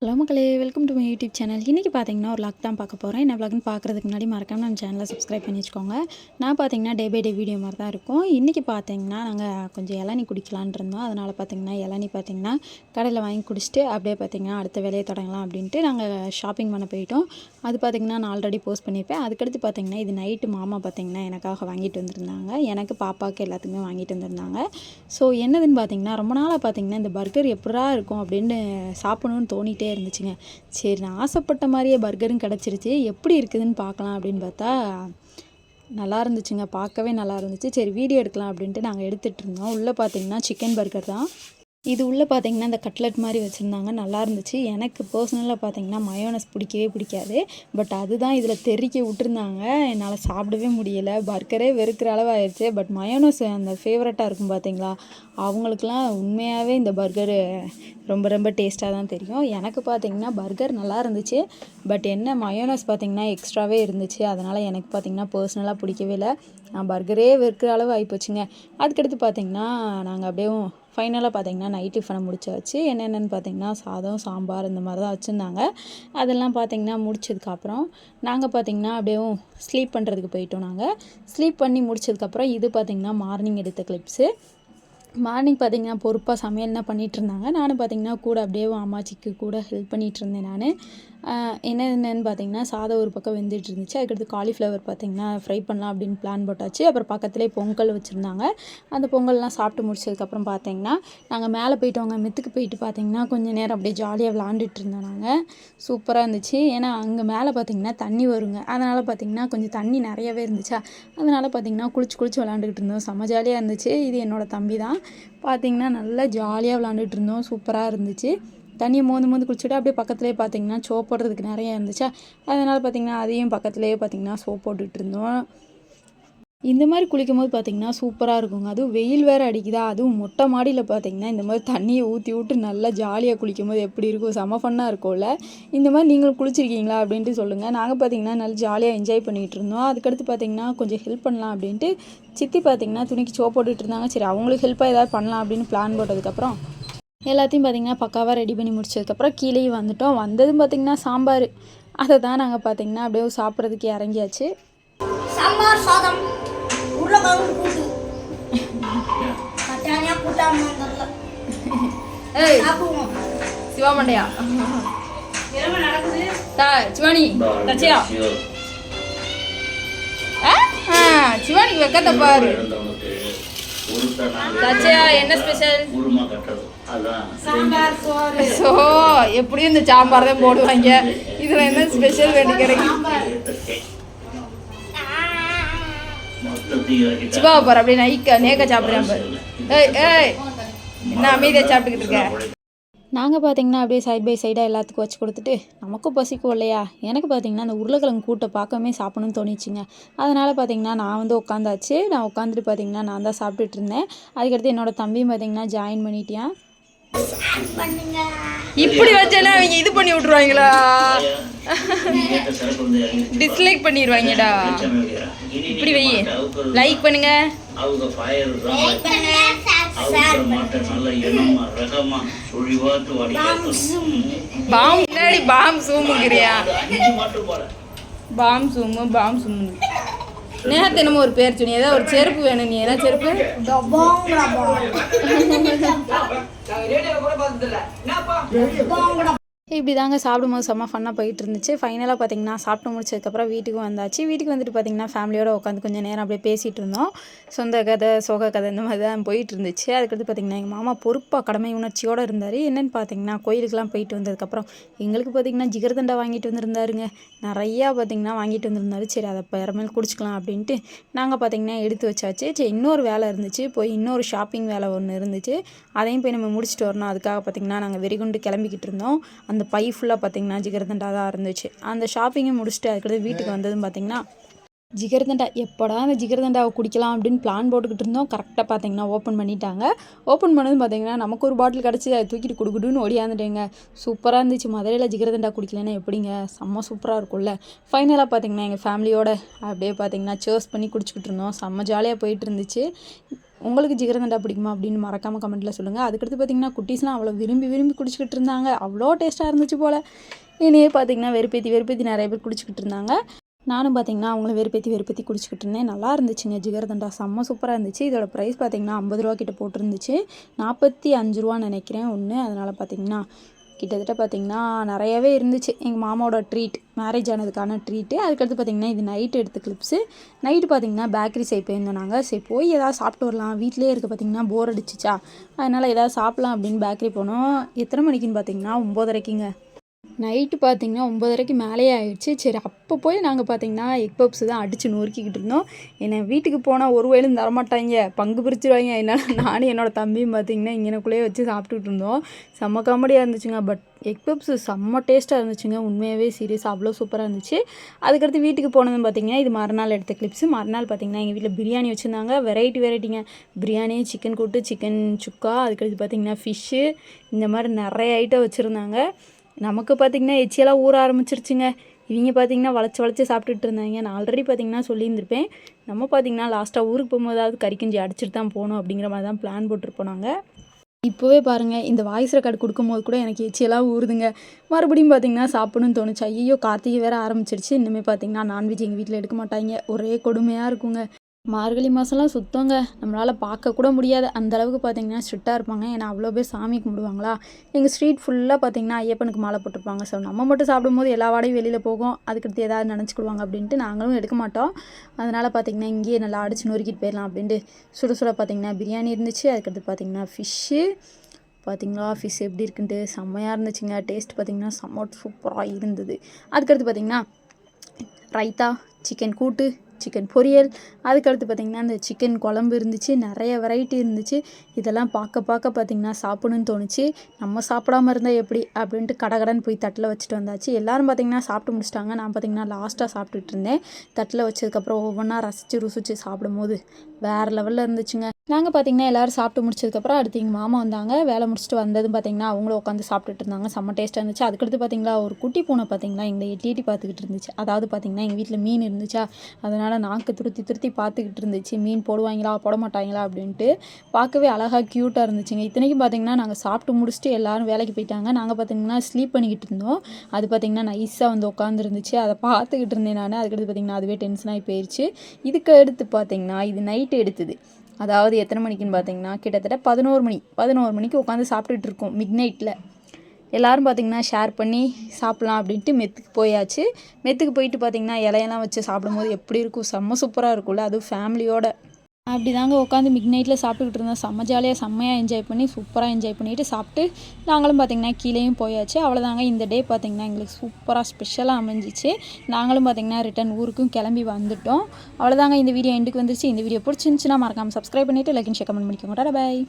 Hello மக்களே, welcome to my YouTube channel. இன்றைக்கி பார்த்தீங்கன்னா ஒரு வ்ளாக் தான் பார்க்க போகிறேன். என்ன வ்ளாக்னு பார்க்குறதுக்கு முன்னாடி மறக்காம நம்ம சேனலை சப்ஸ்கிரைப் பண்ணி வச்சுக்கோங்க. நான் பார்த்தீங்கன்னா டே பை டே வீடியோ மாதிரி தான் இருக்கும். இன்றைக்கி பார்த்தீங்கன்னா நாங்கள் கொஞ்சம் இளநீ குடிக்கலான்னு இருந்தோம். அதனால் பார்த்தீங்கன்னா இளநீ பார்த்தீங்கன்னா கடையில் வாங்கி குடிச்சிட்டு அப்படியே பார்த்தீங்கன்னா அடுத்த வேலையை தொடங்கலாம் அப்படின்ட்டு நாங்கள் ஷாப்பிங் பண்ண போயிட்டோம். அது பார்த்தீங்கன்னா நான் ஆல்ரெடி போஸ்ட் பண்ணியிருப்பேன். அதுக்கடுத்து பார்த்தீங்கன்னா இது நைட்டு மாமா பார்த்தீங்கன்னா எனக்காக வாங்கிட்டு வந்திருந்தாங்க. எனக்கு பாப்பாவுக்கு எல்லாத்துக்குமே வாங்கிட்டு வந்திருந்தாங்க. ஸோ என்னதுன்னு பார்த்தீங்கன்னா ரொம்ப நாளாக பார்த்தீங்கன்னா இந்த பர்கர் எப்படா இருக்கும் அப்படின்னு சாப்பிடணும்னு தோணிட்டே இருந்துச்சுங்க. சரி, நான் ஆசைப்பட்ட மாதிரியே பர்கரும் கிடச்சிருச்சு. எப்படி இருக்குதுன்னு பார்க்கலாம் அப்படின்னு பார்த்தா நல்லா இருந்துச்சுங்க. பார்க்கவே நல்லா இருந்துச்சு. சரி, வீடியோ எடுக்கலாம் அப்படின்ட்டு நாங்கள் எடுத்துகிட்டு இருந்தோம். உள்ளே பார்த்தீங்கன்னா சிக்கன் பர்கர் தான். இது உள்ளே பார்த்தீங்கன்னா இந்த கட்லெட் மாதிரி வச்சுருந்தாங்க, நல்லா இருந்துச்சு. எனக்கு பர்சனலாக பார்த்தீங்கன்னா மயோனஸ் பிடிக்கவே பிடிக்காது. பட் அதுதான் இதில் தெறிக்க விட்டுருந்தாங்க. என்னால் சாப்பிடவே முடியலை. பர்கரே வெறுக்கிற அளவாகிடுச்சு. பட் மயோனஸ் அந்த ஃபேவரட்டாக இருக்கும் பார்த்தீங்களா, அவங்களுக்குலாம் உண்மையாகவே இந்த பர்கரு ரொம்ப ரொம்ப டேஸ்ட்டாக தான் தெரியும். எனக்கு பார்த்தீங்கன்னா பர்கர் நல்லா இருந்துச்சு. பட் என்ன மயோனஸ் பார்த்தீங்கன்னா எக்ஸ்ட்ராவே இருந்துச்சு. அதனால் எனக்கு பார்த்தீங்கன்னா பர்சனலாக பிடிக்கவே இல்லை. நான் பர்கரே வெறுக்கிற அளவு ஆகிப்போச்சுங்க. அதுக்கடுத்து பார்த்தீங்கன்னா நாங்கள் அப்படியே ஃபைனலாக பார்த்தீங்கன்னா நைட் டிஃபனை முடிச்சாச்சு. என்னென்னு பார்த்தீங்கன்னா சாதம், சாம்பார் இந்த மாதிரி தான் வச்சுருந்தாங்க. அதெல்லாம் பார்த்தீங்கன்னா முடிச்சதுக்கப்புறம் நாங்கள் பார்த்தீங்கன்னா அப்படியே ஸ்லீப் பண்ணுறதுக்கு போயிட்டோம். நாங்கள் ஸ்லீப் பண்ணி முடிச்சதுக்கப்புறம் இது பார்த்தீங்கன்னா மார்னிங் எடுத்த கிளிப்ஸு. மார்னிங் பார்த்தீங்கன்னா பொறுப்பாக சமையல் தான் பண்ணிகிட்டு இருந்தாங்க. நானும் பார்த்தீங்கன்னா கூட அப்படியே அம்மாச்சிக்கு கூட ஹெல்ப் பண்ணிகிட்டு இருந்தேன். நான் என்னென்னு பார்த்தீங்கன்னா சாதம் ஒரு பக்கம் வெந்துட்டு இருந்துச்சு. அதுக்கடுத்து காலிஃப்ளவர் பார்த்தீங்கன்னா ஃப்ரை பண்ணலாம் அப்படின்னு பிளான் போட்டாச்சு. அப்புறம் பக்கத்துலேயே பொங்கல் வச்சுருந்தாங்க. அந்த பொங்கல்லாம் சாப்பிட்டு முடிச்சதுக்கப்புறம் பார்த்தீங்கன்னா நாங்கள் மேலே போயிட்டோங்க. மெத்துக்கு போயிட்டு பார்த்தீங்கன்னா கொஞ்சம் நேரம் அப்படியே ஜாலியாக விளாண்டுட்டு இருந்தோம். நாங்கள் சூப்பராக இருந்துச்சு. ஏன்னா அங்கே மேலே பார்த்தீங்கன்னா தண்ணி வருங்க. அதனால் பார்த்தீங்கன்னா கொஞ்சம் தண்ணி நிறையவே இருந்துச்சா, அதனால் பார்த்தீங்கன்னா குளிச்சு விளாண்டுக்கிட்டு இருந்தோம். செம்ம ஜாலியாக இருந்துச்சு. இது என்னோடய தம்பி தான். பார்த்தீங்கன்னா நல்லா ஜாலியாக விளாண்டுட்டு இருந்தோம். சூப்பராக இருந்துச்சு. தண்ணியை மோந்து குளிச்சுட்டு அப்படியே பக்கத்துலேயே பார்த்தீங்கன்னா சோப் போடுறதுக்கு நிறைய இருந்துச்சா, அதனால் பார்த்தீங்கன்னா அதையும் பக்கத்துலேயே பார்த்தீங்கன்னா சோப் போட்டுட்டு இருந்தோம். இந்த மாதிரி குளிக்கும் போது பார்த்திங்கன்னா சூப்பராக இருக்குங்க. அதுவும் வெயில் வேறு அடிக்குதா, அதுவும் மொட்டை மாடியில் பார்த்திங்கன்னா இந்த மாதிரி தண்ணியை ஊற்றி விட்டு நல்லா ஜாலியாக குளிக்கும் போது எப்படி இருக்கும், செம ஃபன்னாக இருக்கும்ல. இந்த மாதிரி நீங்களும் குளிச்சிருக்கீங்களா அப்படின்ட்டு சொல்லுங்கள். நாங்கள் பார்த்திங்கன்னா நல்லா ஜாலியாக என்ஜாய் பண்ணிகிட்டு இருந்தோம். அதுக்கடுத்து பார்த்திங்கன்னா கொஞ்சம் ஹெல்ப் பண்ணலாம் அப்படின்ட்டு சித்தி பார்த்திங்கன்னா துணிக்கு சோப் போட்டுட்டு இருந்தாங்க. சரி, அவங்களுக்கு ஹெல்ப்பாக ஏதாவது பண்ணலாம் அப்படின்னு பிளான் போட்டதுக்கப்புறம் எல்லாத்தையும் பார்த்திங்கன்னா பக்காவாக ரெடி பண்ணி முடிச்சதுக்கப்புறம் கீழேயும் வந்துட்டோம். வந்ததும் பார்த்திங்கன்னா சாம்பார், அதை தான் நாங்கள் பார்த்திங்கன்னா அப்படியே சாப்பிட்றதுக்கு இறங்கியாச்சு. சாம்பார் சாதம் உருளைக்கிழங்கு கூட்டு கட்டானியா கூட்டாம வந்தல. ஏய் சாப்பிடுவோம். சிவாமண்டையா என்ன நடக்குது? சிவானி தச்சியா சிவானிக்கு வெக்கத்தை பாரு. தச்சியா என்ன ஸ்பெஷல்? சாம்பார் சோறு. ஸோ எப்படியும் இந்த சாம்பார் தான் போடுவாங்க. இதில் என்ன ஸ்பெஷல் வேண்டி கிடைக்கும்? சிவாவை பாரு அப்படியே நேக்க சாப்பிட்றேன் பாரு. ஏய் என்ன அமைதியாக சாப்பிட்டுக்கிட்டு இருக்க? நாங்கள் பார்த்தீங்கன்னா அப்படியே சைட் பை சைடாக எல்லாத்துக்கும் வச்சு கொடுத்துட்டு நமக்கும் பசிக்கும் இல்லையா. எனக்கு பார்த்தீங்கன்னா அந்த உருளைக்கிழங்கு கூட்டை பார்க்கவே சாப்பிடணும்னு தோணிச்சுங்க. அதனால் பார்த்தீங்கன்னா நான் உட்காந்தாச்சு. நான் உட்காந்துட்டு பார்த்தீங்கன்னா நான் தான் சாப்பிட்டுட்டு இருந்தேன். அதுக்கடுத்து என்னோடய தம்பியும் பார்த்தீங்கன்னா ஜாயின் பண்ணிட்டேன். இப்படி வச்சேன்னா அவங்க இது பண்ணி விட்ருவாங்களா, டிஸ்லைக் பண்ணிடுவாங்கடா. இப்படி வை, லைக் பண்ணுங்க. பாம் சூமுங்கிறியா? பாம் சூமு நேரத்தை என்னமோ ஒரு பேர் சொன்னி, ஏதாவது ஒரு செருப்பு வேணும். நீ என்ன செருப்பு? இப்படி தாங்க சாப்பிடும்போது செம்ம ஃபன்னாக போயிட்டு இருந்துச்சு. ஃபைனலாக பார்த்தீங்கன்னா சாப்பிட்டு முடிச்சதுக்கப்புறம் வீட்டுக்கு வந்தாச்சு. வீட்டுக்கு வந்துட்டு பார்த்தீங்கன்னா ஃபேமிலியோடு உட்காந்து கொஞ்சம் நேரம் அப்படியே பேசிகிட்டு இருந்தோம். சொந்த கதை, சோக கதை இந்த மாதிரி தான் போயிட்டு இருந்துச்சு. அதுக்கடுத்து பார்த்தீங்கன்னா எங்கள் மாமா பொறுப்பாக கடமை உணர்ச்சியோடு இருந்தார். என்னென்னு பார்த்தீங்கன்னா கோயிலுக்கெலாம் போயிட்டு வந்ததுக்கப்புறம் எங்களுக்கு பார்த்தீங்கன்னா ஜிகர்தண்டா வாங்கிட்டு வந்திருந்தாருங்க. நிறையா பார்த்தீங்கன்னா வாங்கிட்டு வந்திருந்தாரு. சரி, அதை பிறமேல் குடிச்சிக்கலாம் அப்படின்ட்டு நாங்கள் பார்த்தீங்கன்னா எடுத்து வச்சாச்சு. சரி, இன்னொரு வேலை இருந்துச்சு, போய் இன்னொரு ஷாப்பிங் வேலை ஒன்று இருந்துச்சு, அதையும் போய் நம்ம முடிச்சுட்டு வரணும். அதுக்காக பார்த்தீங்கன்னா நாங்கள் வெறிகுண்டு கிளம்பிக்கிட்டு இருந்தோம். அந்த பை ஃபுல்லாக பார்த்திங்கன்னா ஜிகர்தண்டா தான் இருந்துச்சு. அந்த ஷாப்பிங்கை முடிச்சுட்டு அதுக்கடுத்து வீட்டுக்கு வந்ததும் பார்த்திங்கன்னா ஜிகர்தண்டா எப்படா அந்த ஜிகர்தண்டாவை குடிக்கலாம் அப்படின்னு பிளான் போட்டுக்கிட்டு இருந்தோம். கரெக்டாக பார்த்திங்கன்னா ஓப்பன் பண்ணிட்டாங்க. ஓப்பன் பண்ணதும் பார்த்திங்கன்னா நமக்கு ஒரு பாட்டில் கிடச்சி அதை தூக்கிட்டு குடுக்குடுன்னு ஓடியாந்துட்டேங்க. சூப்பராக இருந்துச்சு. மதுரையில் ஜிகர்தண்டா குடிக்கலன்னா எப்படிங்க, செம்ம சூப்பராக இருக்கும்ல. ஃபைனலாக பார்த்திங்கன்னா எங்கள் ஃபேமிலியோட அப்படியே பார்த்திங்கன்னா சேர்ஸ் பண்ணி குடிச்சிக்கிட்டு இருந்தோம். செம்ம ஜாலியாக போயிட்டு இருந்துச்சு. உங்களுக்கு ஜிகர்தண்டா பிடிக்குமா அப்படின்னு மறக்காமல் கமெண்ட்டில் சொல்லுங்கள். அதுக்கடுத்து பார்த்திங்கன்னா குட்டீஸ்லாம் அவ்வளோ விரும்பி குடிச்சிக்கிட்டு இருந்தாங்க. அவ்வளோ டேஸ்ட்டாக இருந்துச்சு போல். என்னையே பார்த்திங்கன்னா வெறுப்பேற்றி நிறைய பேர் குடிச்சிக்கிட்டு இருந்தாங்க. நானும் பார்த்திங்கன்னா அவங்கள வெறுப்பேற்றி குடிச்சிக்கிட்டு இருந்தேன். நல்லா இருந்துச்சுங்க ஜிகர்தண்டா, செம்ம சூப்பராக இருந்துச்சு. இதோட ப்ரைஸ் பார்த்திங்கன்னா 50 ரூபா கிட்ட போட்டிருந்துச்சு. 45 ரூபான்னு நினைக்கிறேன் ஒன்று. அதனால் பார்த்திங்கன்னா கிட்டத்தட்ட பார்த்திங்கன்னா நிறையவே இருந்துச்சு. எங்கள் மாமாவோட ட்ரீட், மேரேஜ் ஆனதுக்கான ட்ரீட்டு. அதுக்கடுத்து பார்த்திங்கன்னா இது நைட்டு எடுத்த கிளிப்ஸு. நைட்டு பார்த்திங்கன்னா பேக்கரி சைட் போயிருந்தோம் நாங்கள். சரி போய் எதாவது சாப்பிட்டு வரலாம், வீட்டிலே இருக்க பார்த்திங்கன்னா போர் அடிச்சிச்சா, அதனால் எதாவது சாப்பிட்லாம் அப்படின்னு பேக்கரி போனோம். எத்தனை மணிக்குன்னு பார்த்திங்கன்னா 9:30க்குங்க. நைட்டு பார்த்திங்கன்னா 9:30க்கு மேலேயே ஆயிடுச்சு. சரி அப்போ போய் நாங்கள் பார்த்திங்கன்னா எக் பப்ஸ் தான் அடித்து நொறுக்கிக்கிட்டு இருந்தோம். என்னை வீட்டுக்கு போனால் ஒரு வேளையும் தரமாட்டாங்க, பங்கு பிரிச்சுருவாங்க. அதனால் நானும் என்னோடய தம்பியும் பார்த்திங்கன்னா இங்கனக்குள்ளேயே வச்சு சாப்பிட்டுக்கிட்டு இருந்தோம். செம்ம காமெடியாக இருந்துச்சுங்க. பட் எக் பப்ஸ் செம்ம டேஸ்ட்டாக இருந்துச்சுங்க. உண்மையாகவே சீரியஸாக அவ்வளோ சூப்பராக இருந்துச்சு. அதுக்கடுத்து வீட்டுக்கு போனதும் பார்த்திங்கன்னா இது மறுநாள் எடுத்த கிளிப்ஸு. மறுநாள் பார்த்திங்கன்னா எங்கள் வீட்டில் பிரியாணி வச்சுருந்தாங்க. வெரைட்டிங்க பிரியாணி, சிக்கன் கூட்டு, சிக்கன் சுக்கா, அதுக்கடுத்து பார்த்திங்கன்னா ஃபிஷ்ஷு, இந்த மாதிரி நிறைய ஐட்டம் வச்சுருந்தாங்க. நமக்கு பார்த்திங்கன்னா எச்சியெல்லாம் ஊற ஆரம்பிச்சிருச்சுங்க. இவங்க பார்த்திங்கன்னா வளைச்சி சாப்பிட்டுட்டு இருந்தாங்க. நான் ஆல்ரெடி பார்த்திங்கன்னா சொல்லியிருந்திருப்பேன், நம்ம பார்த்திங்கன்னா லாஸ்ட்டாக ஊருக்கு போகும்போதாவது கறிக்கஞ்சி அடிச்சுட்டு தான் போகணும் அப்படிங்கிற மாதிரி தான் பிளான் போட்டிருப்போம் நாங்கள். இப்போவே பாருங்கள், இந்த வாய்ஸ் ரெக்கார்டு கொடுக்கும்போது கூட எனக்கு எச்சியெல்லாம் ஊறுதுங்க. மறுபடியும் பார்த்திங்கன்னா சாப்பிடணும்னு தோணுச்சு. ஐயோ கார்த்திகை வேறு ஆரம்பிச்சிருச்சு. இன்னுமே பார்த்திங்கன்னா நான்வெஜ் எங்கள் வீட்டில் எடுக்க மாட்டாங்க. ஒரே கொடுமையாக இருக்குங்க. மார்கழி மாதம்லாம் சுத்தங்க நம்மளால் பார்க்கக்கூட முடியாது. அந்தளவுக்கு பார்த்திங்கன்னா ஸ்ட்ரிக்டாக இருப்பாங்க. ஏன்னா அவ்வளோ பேர் சாமி கும்பிடுவாங்களா. எங்கள் ஸ்ட்ரீட் ஃபுல்லாக பார்த்திங்கன்னா ஐயப்பனுக்கு மாலை போட்டிருப்பாங்க. ஸோ நம்ம மட்டும் சாப்பிடும்போது எல்லா வாடையும் வெளியில் போகும். அதுக்கடுத்து ஏதாவது நினச்சிக்கிடுவாங்க அப்படின்ட்டு நாங்களும் எடுக்க மாட்டோம். அதனால் பார்த்திங்கன்னா இங்கேயே நல்லா அடித்து நொறுக்கிட்டு போயிடலாம் அப்படின்ட்டு சுட பார்த்திங்கன்னா பிரியாணி இருந்துச்சு. அதுக்கடுத்து பார்த்திங்கன்னா ஃபிஷ்ஷு பார்த்திங்களா, ஃபிஷ் எப்படி இருக்குன்ட்டு செம்மையாக இருந்துச்சுங்க. டேஸ்ட் பார்த்திங்கன்னா செம்ம சூப்பராக இருந்தது. அதுக்கடுத்து பார்த்திங்கன்னா ரைத்தா, சிக்கன் கூட்டு, சிக்கன் பொரியல், அதுக்கடுத்து பார்த்திங்கன்னா அந்த சிக்கன் குழம்பு இருந்துச்சு. நிறைய வெரைட்டி இருந்துச்சு. இதெல்லாம் பார்க்க பார்த்திங்கன்னா சாப்பிடணுன்னு தோணுச்சு. நம்ம சாப்பிடாமல் இருந்தால் எப்படி அப்படின்ட்டு கடகடன்னு போய் தட்டில் வச்சுட்டு வந்தாச்சு. எல்லோரும் பார்த்திங்கன்னா சாப்பிட்டு முடிச்சிட்டாங்க. நான் பார்த்திங்கன்னா லாஸ்ட்டாக சாப்பிட்டுட்டு இருந்தேன். தட்டில் வச்சதுக்கப்புறம் ஒவ்வொன்றா ருசித்து சாப்பிடும்போது வேறு லெவலில் இருந்துச்சுங்க. நாங்கள் பார்த்திங்கன்னா எல்லோரும் சாப்பிட்டு முடிச்சதுக்கப்புறம் அடுத்து எங்கள் மாமா வந்தாங்க. வேலை முடிச்சுட்டு வந்ததும் பார்த்திங்கன்னா அவங்களும் உட்காந்து சாப்பிட்டுட்டு இருந்தாங்க. செம்ம டேஸ்ட்டாக இருந்துச்சு. அதுக்கடுத்து பார்த்திங்களா ஒரு குட்டி பூனை பார்த்திங்கன்னா எங்களை எட்டி பார்த்துக்கிட்டு இருந்துச்சு. அதாவது பார்த்திங்கன்னா எங்கள் வீட்டில் மீன் இருந்துச்சா, அதனால் நாக்கு துருத்தி பார்த்துக்கிட்டு இருந்துச்சு. மீன் போடுவாங்களா போட மாட்டாங்களா அப்படின்ட்டு. பார்க்கவே அழகாக க்யூட்டாக இருந்துச்சுங்க. இத்தனைக்கும் பார்த்திங்கன்னா நாங்கள் சாப்பிட்டு முடிச்சுட்டு எல்லோரும் வேலைக்கு போயிட்டாங்க. நாங்கள் பார்த்திங்கன்னா ஸ்லீப் பண்ணிக்கிட்டு இருந்தோம். அது பார்த்திங்கன்னா நைஸாக வந்து உட்காந்துருந்துச்சு. அதை பார்த்துக்கிட்டு இருந்தேன் நான். அதுக்கடுத்து பார்த்திங்கன்னா அதுவே டென்ஷனாகி போயிடுச்சு. இதுக்கு அடுத்து பார்த்திங்கன்னா இது நைட்டு எடுத்தது. அதாவது எத்தனை மணிக்குன்னு பார்த்தீங்கன்னா கிட்டத்தட்ட 11 மணிக்கு உட்காந்து சாப்பிட்டுட்டு இருக்கோம். மிட் நைட்டில் எல்லோரும் பார்த்திங்கன்னா ஷேர் பண்ணி சாப்பிட்லாம் அப்படின்ட்டு மெத்துக்கு போயாச்சு. மெத்துக்கு போயிட்டு பார்த்திங்கன்னா இலையெல்லாம் வச்சு சாப்பிடும்போது எப்படி இருக்கும், செம்ம சூப்பராக இருக்கும்ல, அதுவும் ஃபேமிலியோட. அப்படி தாங்க உட்காந்து மிட் நைட்டில் சாப்பிட்டுக்கிட்டு இருந்தோம். செம்மையாக என்ஜாய் பண்ணி சூப்பராக என்ஜாய் பண்ணிவிட்டு சாப்பிட்டு நாங்களும் பார்த்திங்கன்னா கீழேயும் போயாச்சு. அவ்வளோதாங்க இந்த டே பார்த்திங்கன்னா எங்களுக்கு சூப்பராக ஸ்பெஷலாக அமைஞ்சிச்சு. நாங்களும் பார்த்திங்கன்னா ரிட்டன் ஊருக்கும் கிளம்பி வந்துட்டோம். அவ்வளோதாங்க இந்த வீடியோ எண்டுக்கு வந்துருச்சு. இந்த வீடியோ பிடிச்சிருந்துச்சுன்னா மறக்காமல் சப்ஸ்கிரைப் பண்ணிவிட்டு லைக் அண்ட் ஷேர் கமெண்ட் பண்ணிக்கோங்க. பாய்.